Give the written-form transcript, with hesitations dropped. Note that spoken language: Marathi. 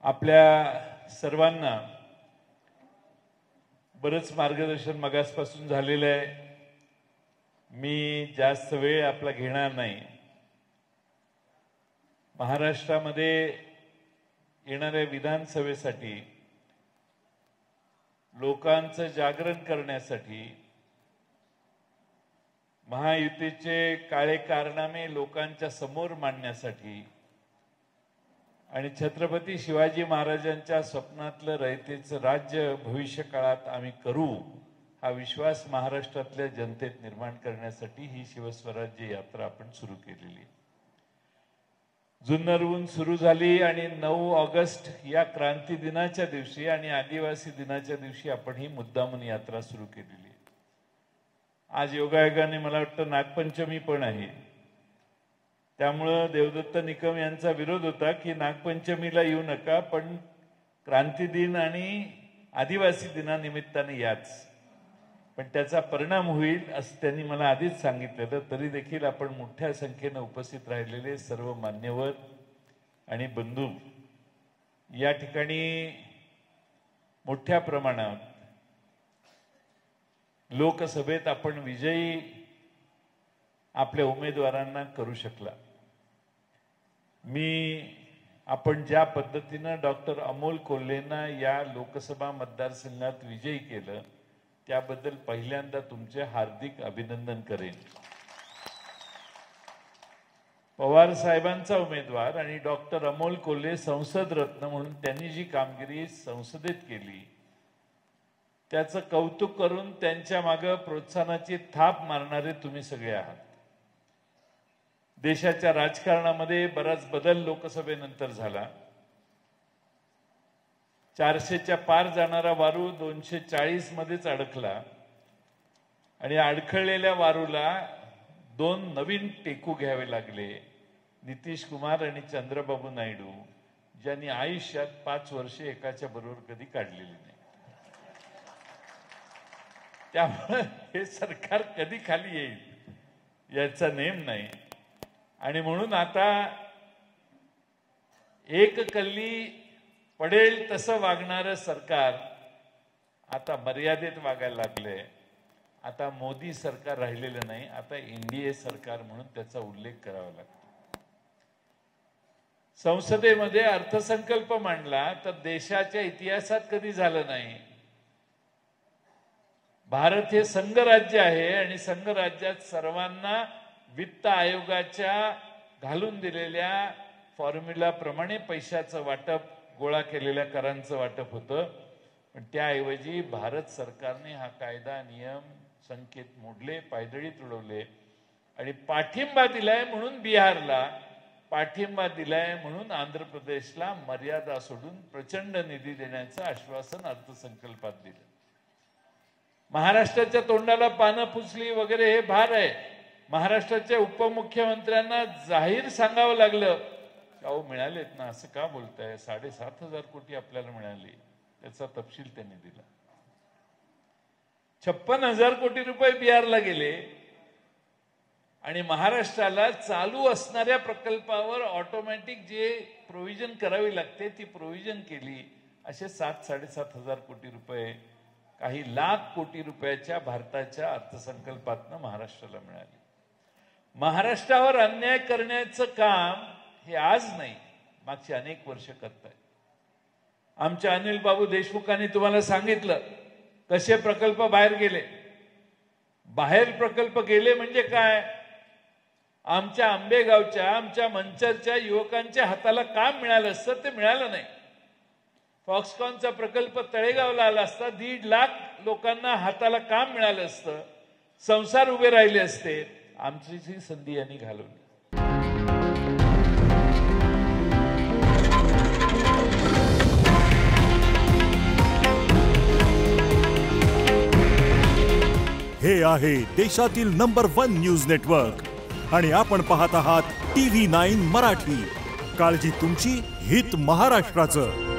आपल्या सर्वांना बरंच मार्गदर्शन मगासपासून झालेलं आहे। मी जास्त वेळ आपला घेणार नाही। महाराष्ट्रामध्ये येणाऱ्या विधानसभेसाठी लोकांचं जागरण करण्यासाठी महायुतीचे काळे कारनामे लोकांच्या समोर मांडण्यासाठी आणि छत्रपती शिवाजी महाराजांच्या स्वप्नातलं रयतेचं राज्य भविष्य काळात आम्ही करू हा विश्वास महाराष्ट्रातल्या जनतेत निर्माण करण्यासाठी ही शिवस्वराज्य यात्रा आपण सुरू केलेली आहे। जुन्नरहून सुरू झाली आणि 9 ऑगस्ट या क्रांती दिनाच्या दिवशी आणि आदिवासी दिनाच्या दिवशी आपण ही मुद्दामून यात्रा सुरू केलेली आहे। आज योगायोगाने मला वाटतं नागपंचमी पण आहे, त्यामुळे देवदत्त निकम यांचा विरोध होता की नागपंचमीला येऊ नका, पण क्रांती दिन आणि आदिवासी दिनानिमित्ताने याच, पण त्याचा परिणाम होईल असं त्यांनी मला आधीच सांगितलं। तरी देखील आपण मोठ्या संख्येने उपस्थित राहिलेले सर्व मान्यवर आणि बंधू या ठिकाणी मोठ्या प्रमाणात लोकसभेत आपण विजयी आपल्या उमेदवारांना करू शकला। आपण ज्या पद्धतीने डॉक्टर अमोल कोल्हेंना या लोकसभा मतदारसंघात विजयी केलं त्याबद्दल पहिल्यांदा तुमचे हार्दिक अभिनंदन करेन। पवार साहेबांचा उमेदवार आणि डॉक्टर अमोल कोल्हे संसद रत्न म्हणून त्यांनी जी कामगिरी संसदेत केली त्याचं कौतुक करून त्यांच्या मागे प्रोत्साहनाची थाप मारणारे तुम्ही सगळे आहात। देशाच्या राजकारणामध्ये बराच बदल लोकसभेनंतर झाला। 400च्या पार जाणारा वारू 240 मध्येच अडकला आणि अडखळलेल्या वारूला 2 नवीन टेकू घ्यावे लागले, नितीश कुमार आणि चंद्रबाबू नायडू, ज्यांनी आयुष्यात 5 वर्षे एकाच्या बरोबर कधी काढलेली नाही। त्यामुळे हे सरकार कधी खाली येईल याचा नेम नाही आणि म्हणून आता एक कल्ली पडेल तसं वागणारं सरकार आता मर्यादेत वागायला लागले। आता मोदी सरकार राहिलेलं नाही, आता एनडीए सरकार म्हणून त्याचा उल्लेख करावा लागतो। संसदेमध्ये अर्थसंकल्प मांडला तर देशाच्या इतिहासात कधी झालं नाही। भारत हे संघराज्य आहे आणि संघराज्यात सर्वांना वित्त आयोगाच्या घालून दिलेल्या फॉर्म्युलाप्रमाणे पैशाचं वाटप, गोळा केलेल्या करांचं वाटप होतं, पण त्याऐवजी भारत सरकारने हा कायदा नियम संकेत मोडले, पायदळी तुडवले आणि पाठिंबा दिलाय म्हणून बिहारला, पाठिंबा दिलाय म्हणून आंध्र प्रदेशला मर्यादा सोडून प्रचंड निधी देण्याचं आश्वासन अर्थसंकल्पात दिलं। महाराष्ट्राच्या तोंडाला पानं पुसली वगैरे हे भार आहे। महाराष्ट्राच्या उपमुख्यमंत्र्यांना जाहीर सांगावं लागलं, अहो मिळालेत ना, असं का बोलताय, 7,500 कोटी आपल्याला मिळाली, त्याचा तपशील त्यांनी दिला। 56,000 कोटी रुपये बिहारला गेले आणि महाराष्ट्राला चालू असणाऱ्या प्रकल्पावर ऑटोमॅटिक जे प्रोव्हिजन करावी लागते ती प्रोव्हिजन केली। असे 7,500 कोटी रुपये, काही लाख कोटी रुपयाच्या भारताच्या अर्थसंकल्पातनं महाराष्ट्राला मिळाले। महाराष्ट्रावर अन्याय करण्याचं काम हे आज नाही, मागची अनेक वर्ष करतायत। आमच्या अनिल बाबू देशमुखांनी तुम्हाला सांगितलं कसे प्रकल्प बाहेर गेले। बाहेर प्रकल्प गेले म्हणजे काय, आमच्या आंबेगावच्या, आमच्या मंचरच्या युवकांच्या हाताला काम मिळालं असतं, ते मिळालं नाही। फॉक्सकॉनचा प्रकल्प तळेगावला आला असता, 1.5 लाख लोकांना हाताला काम मिळालं असतं, संसार उभे राहिले असते। आमची ही संधी यांनी घालवली। हे आहे देशातील नंबर 1 न्यूज नेटवर्क आणि आपण पाहत आहात TV9 मराठी। काळजी तुमची, हित महाराष्ट्राचं।